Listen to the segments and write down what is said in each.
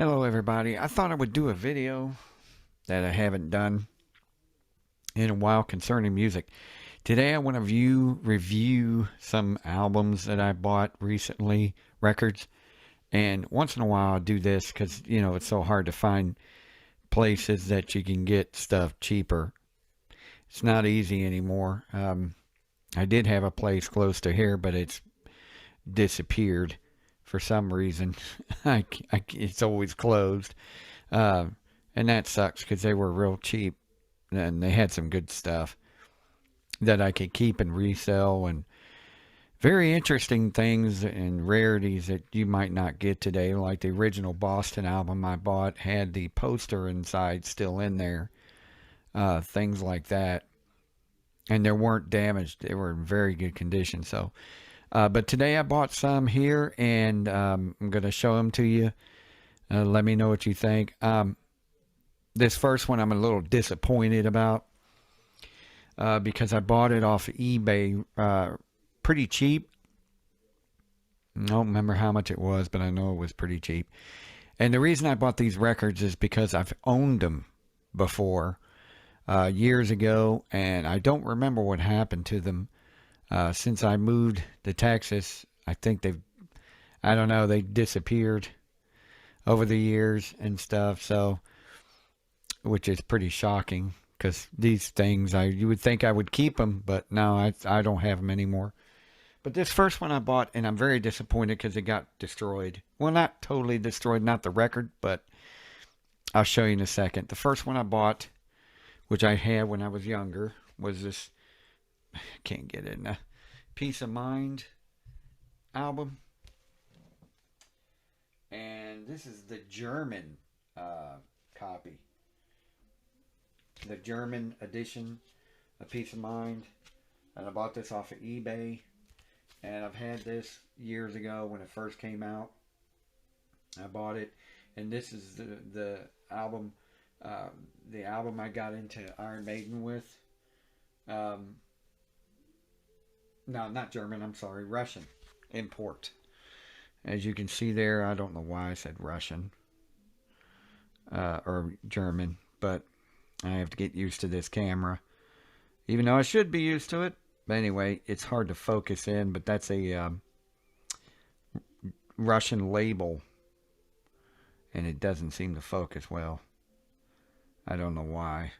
Hello everybody. I thought I would do a video that I haven't done in a while concerning music. Today I want to review some albums that I bought recently, records, and once in a while I'll do this because, it's so hard to find places that you can get stuff cheaper. It's not easy anymore. I did have a place close to here, but it's disappeared for some reason. It's always closed. Uh, and that sucks because they were real cheap and they had some good stuff that I could keep and resell and very interesting things and rarities that you might not get today. Like the original Boston album I bought had the poster inside still in there, things like that. And they weren't damaged, they were in very good condition. But today I bought some here and I'm going to show them to you. Let me know what you think. This first one I'm a little disappointed about because I bought it off eBay pretty cheap. I don't remember how much it was, but I know it was pretty cheap. And the reason I bought these records is because I've owned them before years ago, and I don't remember what happened to them since I moved to Texas. I don't know, they disappeared over the years and stuff. So, which is pretty shocking because these things, you would think I would keep them, but no, I don't have them anymore. But this first one I bought, and I'm very disappointed because it got destroyed. Well, not totally destroyed, not the record, but I'll show you in a second. The first one I bought, which I had when I was younger, was this, I can't get it, Peace of Mind album. And this is the German copy. The German edition of Peace of Mind. And I bought this off of eBay. And I've had this years ago when it first came out. I bought it. And this is the album I got into Iron Maiden with. No, not German, I'm sorry, Russian import. As you can see there, I don't know why I said Russian or German, but I have to get used to this camera. Even though I should be used to it. But anyway, it's hard to focus in, but that's a Russian label. And it doesn't seem to focus well. I don't know why.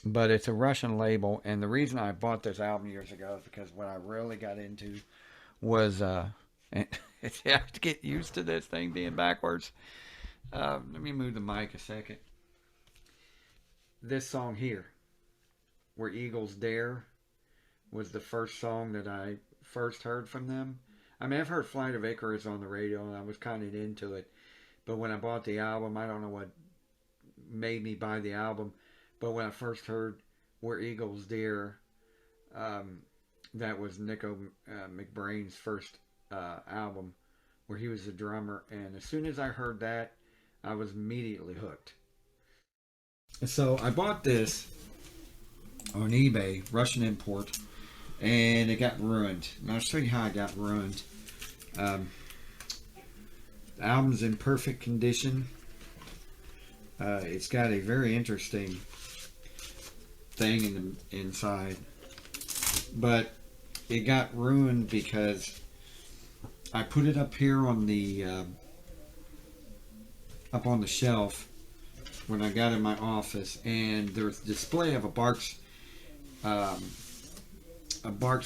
But it's a Russian label, and the reason I bought this album years ago is because what I really got into was, I have to get used to this thing being backwards. Let me move the mic a second. This song here, Where Eagles Dare, was the first song that I first heard from them. I mean, I've heard Flight of Icarus on the radio, and I was kind of into it. But when I bought the album, I don't know what made me buy the album. But when I first heard Where Eagles Dare, that was Nico McBrain's first album where he was the drummer. And as soon as I heard that, I was immediately hooked. So I bought this on eBay, Russian import, and it got ruined. And I'll show you how it got ruined. The album's in perfect condition. It's got a very interesting thing in the inside, but it got ruined because I put it up here on the up on the shelf when I got in my office, and there's a display of a Barks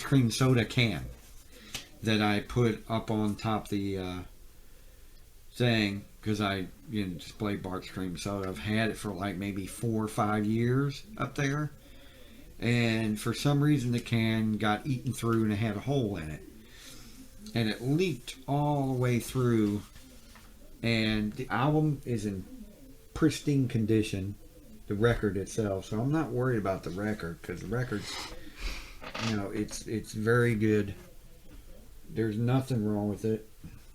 cream soda can that I put up on top the thing because I display Barks cream soda. I've had it for like maybe 4 or 5 years up there, and for some reason the can got eaten through and it had a hole in it, and it leaked all the way through. And the album is in pristine condition, the record itself, so I'm not worried about the record because the record's, it's very good. There's nothing wrong with it.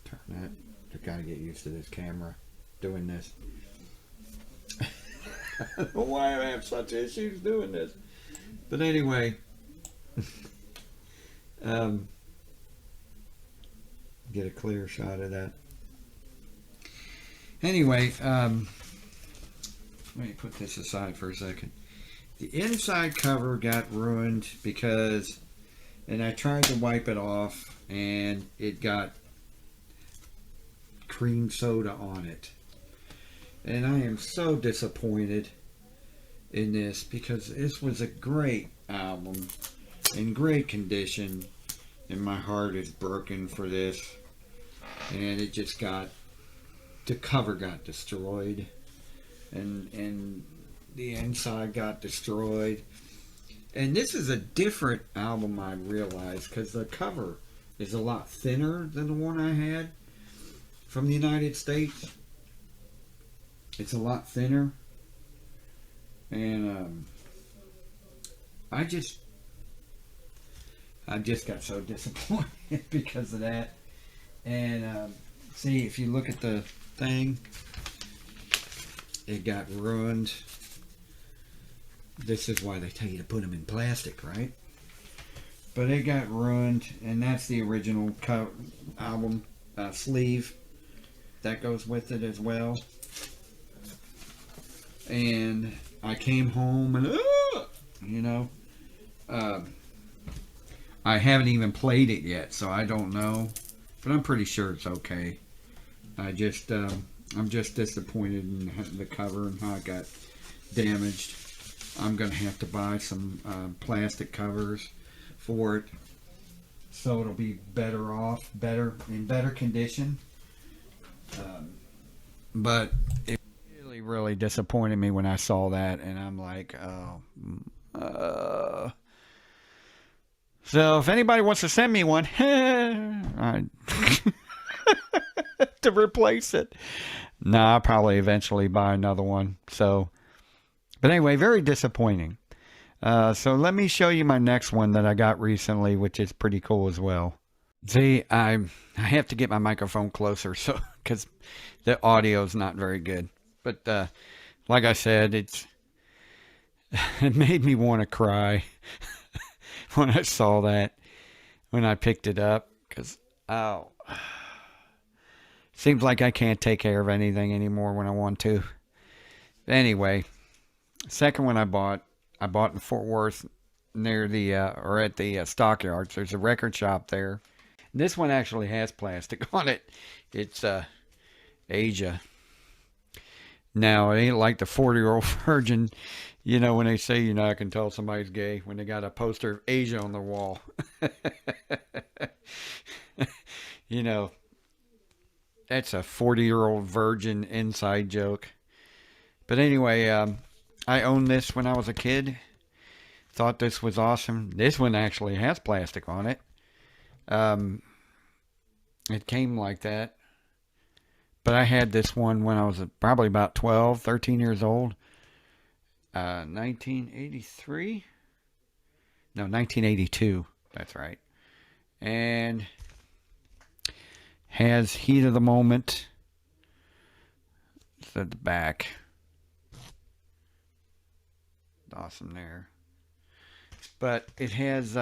Turn that. I gotta get used to this camera doing this. I don't know why I have such issues doing this, but anyway, get a clear shot of that. Anyway, let me put this aside for a second. The inside cover got ruined because, and I tried to wipe it off, and it got cream soda on it. And I am so disappointed in this because this was a great album in great condition, and my heart is broken for this. And it just got, the cover got destroyed, and the inside got destroyed. And this is a different album, I realized, because the cover is a lot thinner than the one I had from the United States. It's a lot thinner. And I just got so disappointed because of that. And see, if you look at the thing, it got ruined. This is why they tell you to put them in plastic, right? But it got ruined, and that's the original album sleeve that goes with it as well. And I came home and I haven't even played it yet, so I don't know, but I'm pretty sure it's okay. I'm just disappointed in the cover and how it got damaged. I'm gonna have to buy some plastic covers for it, so it'll be in better condition. But it really disappointed me when I saw that, and I'm like, oh. So if anybody wants to send me one, to replace it. No, I'll probably eventually buy another one. So, but anyway, very disappointing. So let me show you my next one that I got recently, which is pretty cool as well. See, I have to get my microphone closer, so because the audio is not very good. But like I said, it made me want to cry when I saw that, when I picked it up, because seems like I can't take care of anything anymore when I want to. Anyway, second one I bought in Fort Worth, near the or at the stockyards. There's a record shop there. This one actually has plastic on it. It's Asia. Now, it ain't like the 40-year-old virgin, when they say, I can tell somebody's gay when they got a poster of Asia on their wall. That's a 40-year-old virgin inside joke. But anyway, I owned this when I was a kid. Thought this was awesome. This one actually has plastic on it. It came like that. But I had this one when I was probably about 12, 13 years old. 1983? No, 1982. That's right. And has Heat of the Moment. It's at the back. Awesome there. But it has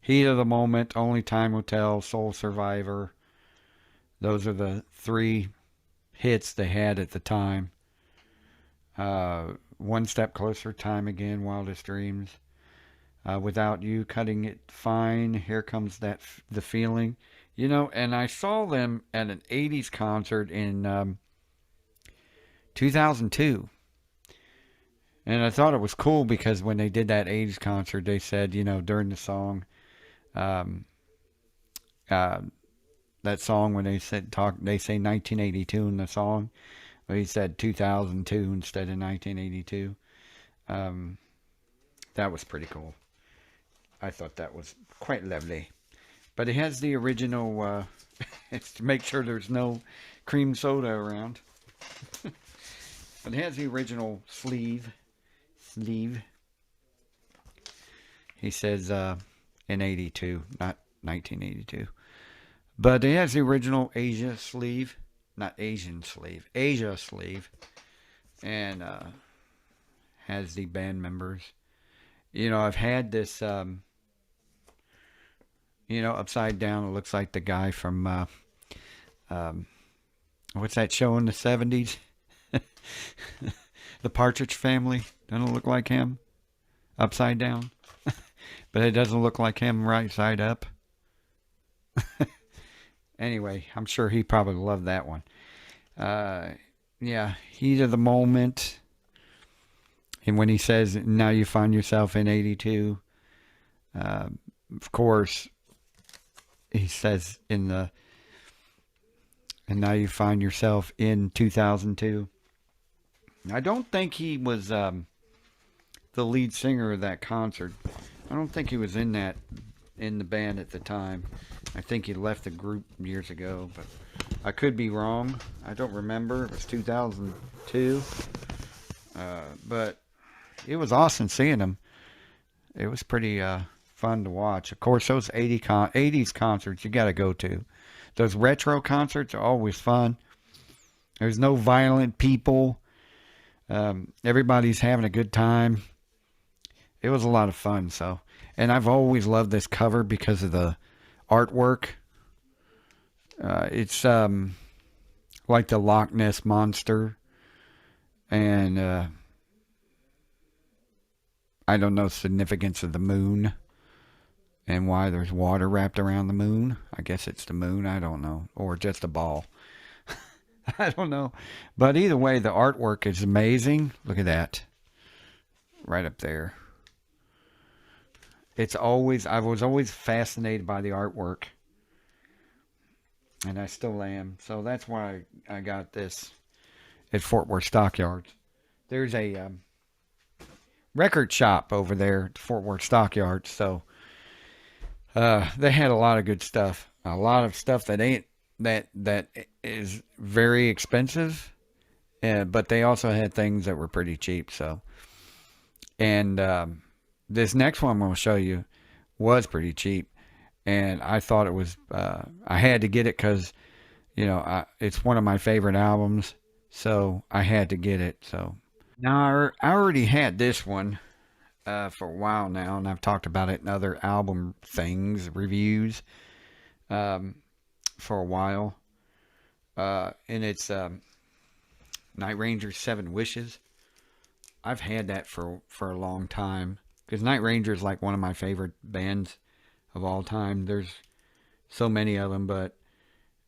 Heat of the Moment, Only Time Will Tell, Soul Survivor. Those are the 3 hits they had at the time. One Step Closer, Time Again, Wildest Dreams. Without You, Cutting It Fine, Here Comes the Feeling. And I saw them at an 80s concert in 2002. And I thought it was cool because when they did that 80s concert, they said, during the song, that song when they say 1982 in the song, well, he said 2002 instead of 1982. That was pretty cool. I thought that was quite lovely. But it has the original, it's to make sure there's no cream soda around. But it has the original sleeve. He says in 82, not 1982. But it has the original Asia sleeve. Not Asian sleeve. Asia sleeve. And has the band members. I've had this, upside down. It looks like the guy from what's that show in the 70s? The Partridge Family. Doesn't it look like him upside down? But it doesn't look like him right side up. Anyway, I'm sure he probably loved that one. Uh, yeah, heat of the moment. And when he says, now you find yourself in 82, uh, of course, he says in the, and now you find yourself in 2002. I don't think he was the lead singer of that concert. I don't think he was in the band at the time. I think he left the group years ago, but I could be wrong. I don't remember. It was 2002. But it was awesome seeing him. It was pretty fun to watch. Of course, those 80s concerts you got to go to. Those retro concerts are always fun. There's no violent people. Everybody's having a good time. It was a lot of fun. So, and I've always loved this cover because of the artwork. It's like the Loch Ness monster, and I don't know the significance of the moon and why there's water wrapped around the moon. I guess it's the moon. I don't know, or just a ball. I don't know, but either way, the artwork is amazing. Look at that, right up there. I was always fascinated by the artwork, and I still am. So that's why I got this at Fort Worth Stockyards. There's a record shop over there at Fort Worth Stockyards, so they had a lot of good stuff. A lot of stuff that is very expensive, but they also had things that were pretty cheap. So, and this next one I'm going to show you was pretty cheap, and I thought it was. I had to get it because it's one of my favorite albums, so I had to get it. So now I already had this one for a while now, and I've talked about it in other album things reviews for a while, and it's Night Ranger's Seven Wishes. I've had that for a long time because Night Ranger is like one of my favorite bands of all time. There's so many of them, but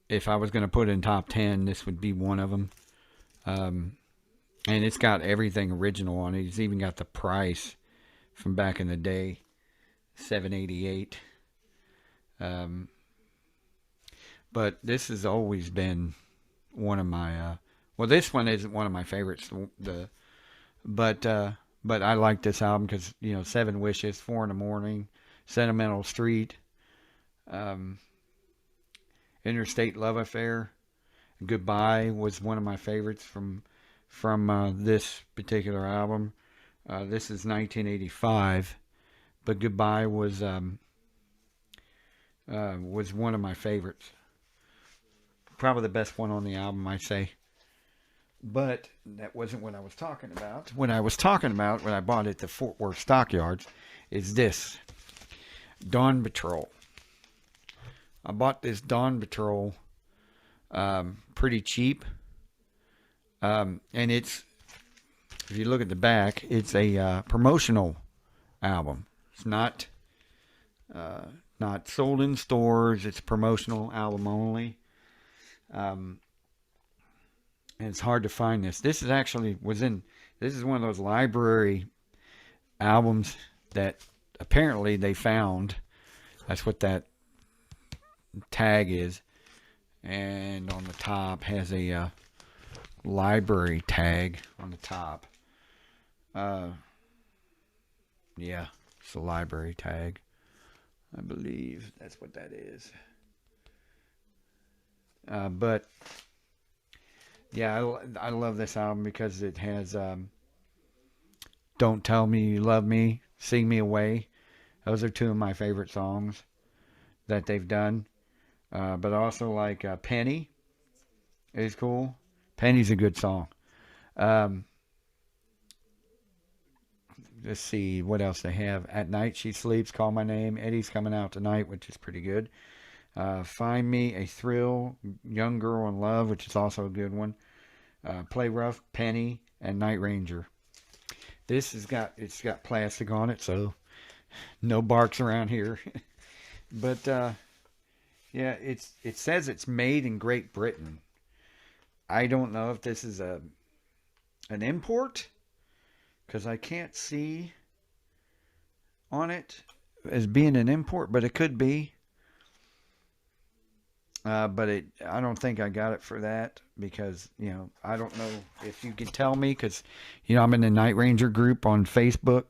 if I was going to put it in top 10, this would be one of them. And it's got everything original on it. It's even got the price from back in the day, $7.88. But this has always been one of my. Well, this one isn't one of my favorites. But I like this album because Seven Wishes, 4 in the Morning, Sentimental Street, Interstate Love Affair, Goodbye was one of my favorites from this particular album. This is 1985, but Goodbye was one of my favorites. Probably the best one on the album, I say. But that wasn't what I was talking about. What I was talking about when I bought it at the Fort Worth Stockyards is this Dawn Patrol. I bought this Dawn Patrol pretty cheap. And it's, if you look at the back, it's a promotional album. It's not sold in stores. It's a promotional album only. And it's hard to find this. This is actually this is one of those library albums that apparently they found. That's what that tag is. And on the top has a library tag on the top. Yeah, it's a library tag. I believe that's what that is. But yeah, I love this album because it has Don't Tell Me You Love Me, Sing Me Away. Those are two of my favorite songs that they've done. But also like Penny is cool. Penny's a good song. Let's see what else they have. At Night She Sleeps, Call My Name. Eddie's Coming Out Tonight, which is pretty good. Find Me a Thrill, Young Girl in Love, which is also a good one. Play Rough, Penny, and Night Ranger. It's got plastic on it, so no barks around here. But yeah, it says it's made in Great Britain. I don't know if this is an import because I can't see on it as being an import, but it could be. But I don't think I got it for that because I don't know if you could tell me because I'm in the Night Ranger group on Facebook.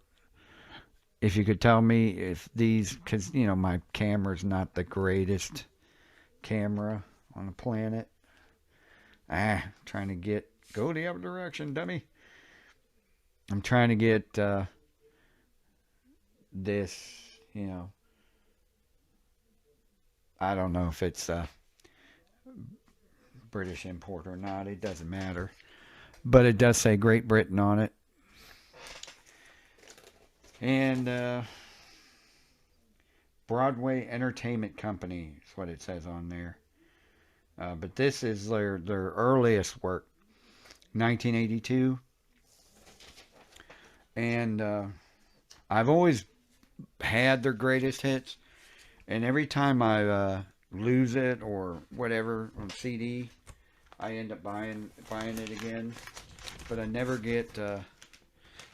If you could tell me if these, because my camera's not the greatest camera on the planet. Trying to go the other direction, dummy. I'm trying to get this, I don't know if it's British import or not. It doesn't matter. But it does say Great Britain on it. And Broadway Entertainment Company is what it says on there. But this is their earliest work, 1982. And I've always had their greatest hits. And every time I lose it or whatever on CD, I end up buying it again. But I never get.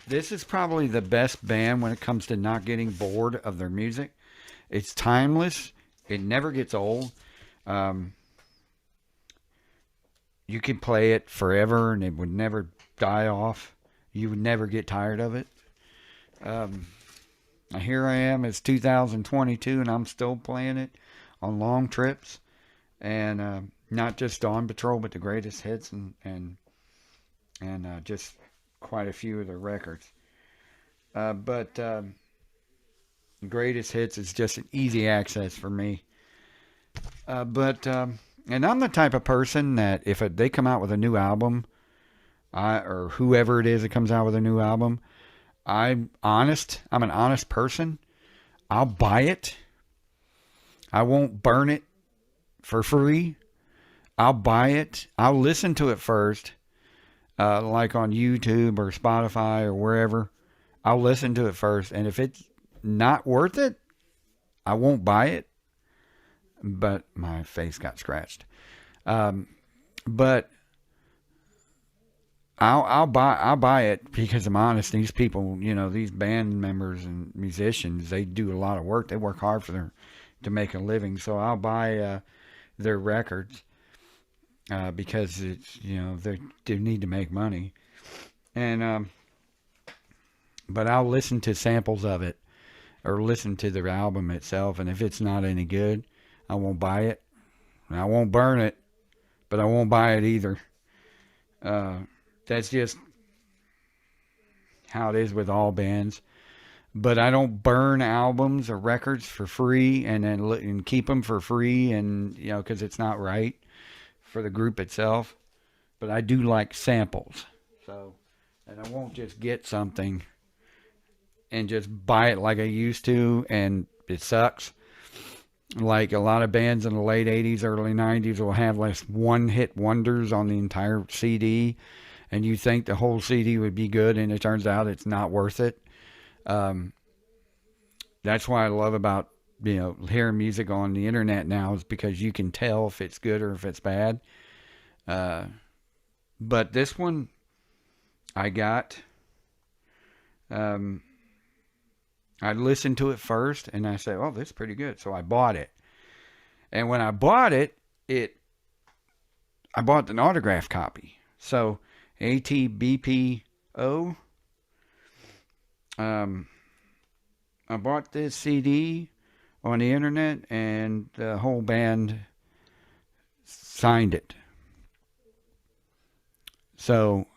This is probably the best band when it comes to not getting bored of their music. It's timeless. It never gets old. You could play it forever and it would never die off. You would never get tired of it. Here I am. It's 2022 and I'm still playing it on long trips. And not just on patrol, but the greatest hits and just quite a few of their records. But greatest hits is just an easy access for me. And I'm the type of person that if they come out with a new album, or whoever it is that comes out with a new album, I'm honest. I'm an honest person. I'll buy it. I won't burn it for free. I'll buy it. I'll listen to it first, like on YouTube or Spotify or wherever. I'll listen to it first, and if it's not worth it, I won't buy it. But my face got scratched. But I'll buy it because I'm honest. These people, these band members and musicians, they do a lot of work. They work hard to make a living. So I'll buy their records because it's they need to make money. And but I'll listen to samples of it or listen to the album itself. And if it's not any good, I won't buy it. I won't burn it, but I won't buy it either. That's just how it is with all bands. But I don't burn albums or records for free and keep them for free and because it's not right for the group itself. But I do like samples. So, and I won't just get something and just buy it like I used to and it sucks. Like a lot of bands in the late 80s, early 90s will have like one-hit wonders on the entire CD, and you think the whole CD would be good, and it turns out it's not worth it. That's why I love about hearing music on the internet now is because you can tell if it's good or if it's bad. But this one I got. I listened to it first and I said, oh, this is pretty good. So I bought it. And when I bought it, I bought an autograph copy. So ATBPO. I bought this CD on the internet and the whole band signed it. So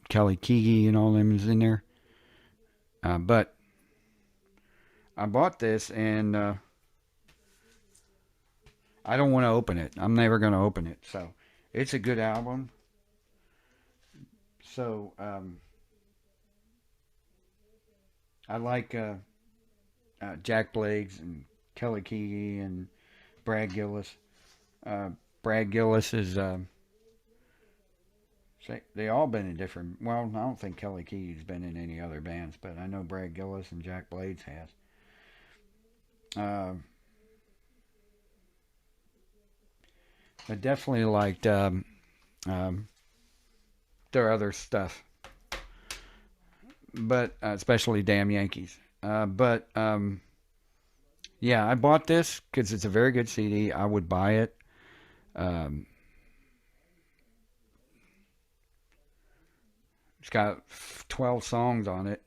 Kelly Keegy and all them is in there. But I bought this and I don't want to open it. I'm never going to open it. So it's a good album. So I like Jack Blades and Kelly Keegy and Brad Gillis. Brad Gillis is, they all been in different, well, I don't think Kelly Key's been in any other bands, but I know Brad Gillis and Jack Blades has. I definitely liked their other stuff, but especially Damn Yankees. But yeah, I bought this because it's a very good CD. I would buy it. It's got 12 songs on it.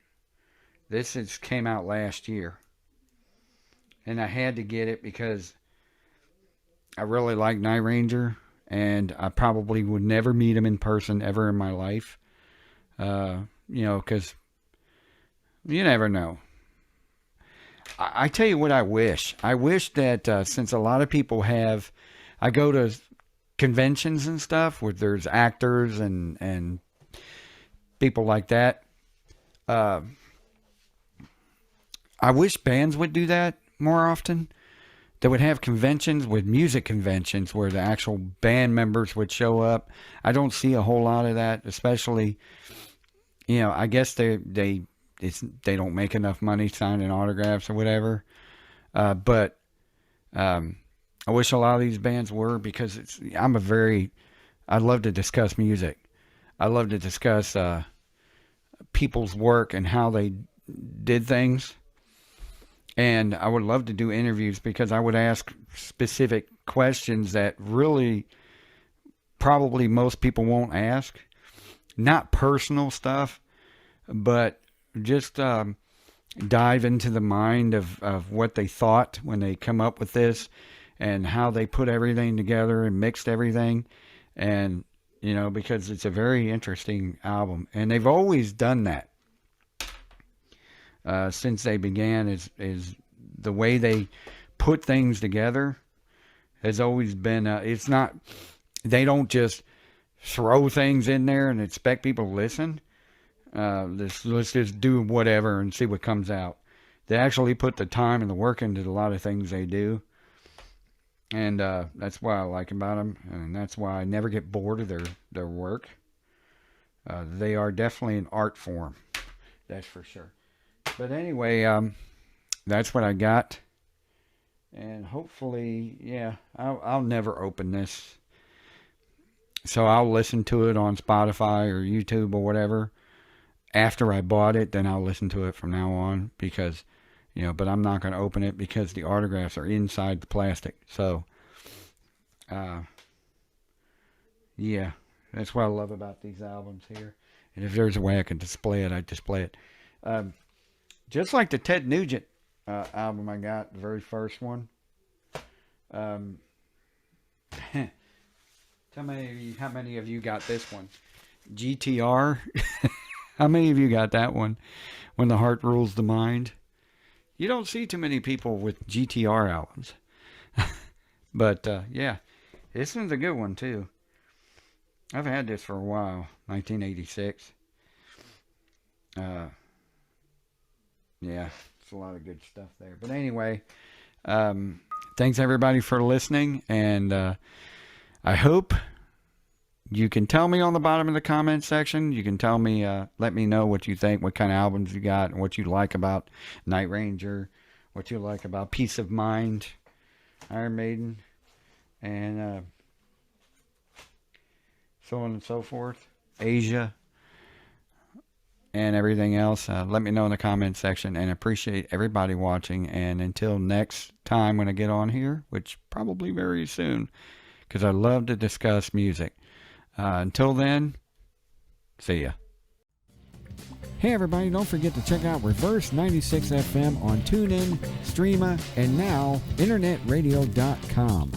This came out last year. And I had to get it because I really like Night Ranger. And I probably would never meet him in person ever in my life. Because you never know. I tell you what I wish. I wish that since a lot of people have... I go to conventions and stuff where there's actors and people like that. I wish bands would do that more often. They would have conventions with music conventions where the actual band members would show up. I don't see a whole lot of that, especially, I guess they don't make enough money signing autographs or whatever. But I wish a lot of these bands were, because I love to discuss music. I love to discuss people's work and how they did things. And I would love to do interviews because I would ask specific questions that really probably most people won't ask. Not personal stuff, but just dive into the mind of what they thought when they come up with this and how they put everything together and mixed everything. And, because it's a very interesting album. And they've always done that. Since they began, is the way they put things together has always been, it's not, they don't just throw things in there and expect people to listen. Let's just do whatever and see what comes out. They actually put the time and the work into a lot of things they do. And that's what I like about them. And that's why I never get bored of their work. They are definitely an art form. That's for sure. But anyway, that's what I got. And hopefully, yeah, I'll never open this. So I'll listen to it on Spotify or YouTube or whatever. After I bought it, then I'll listen to it from now on. Because, but I'm not going to open it because the autographs are inside the plastic. So, yeah, that's what I love about these albums here. And if there's a way I can display it, I'd display it. Just like the Ted Nugent album I got, the very first one. How many of you got this one? GTR? How many of you got that one? When the Heart Rules the Mind? You don't see too many people with GTR albums. But, yeah, this one's a good one, too. I've had this for a while. 1986. Yeah, it's a lot of good stuff there. But anyway, thanks everybody for listening. And I hope you can tell me on the bottom of the comment section. You can tell me, let me know what you think, what kind of albums you got, and what you like about Night Ranger, what you like about Peace of Mind, Iron Maiden, and so on and so forth. Asia. And everything else, let me know in the comment section, and appreciate everybody watching. And until next time when I get on here, which probably very soon, because I love to discuss music. Until then, see ya. Hey everybody, don't forget to check out Reverse 96 FM on TuneIn, Streema, and now InternetRadio.com.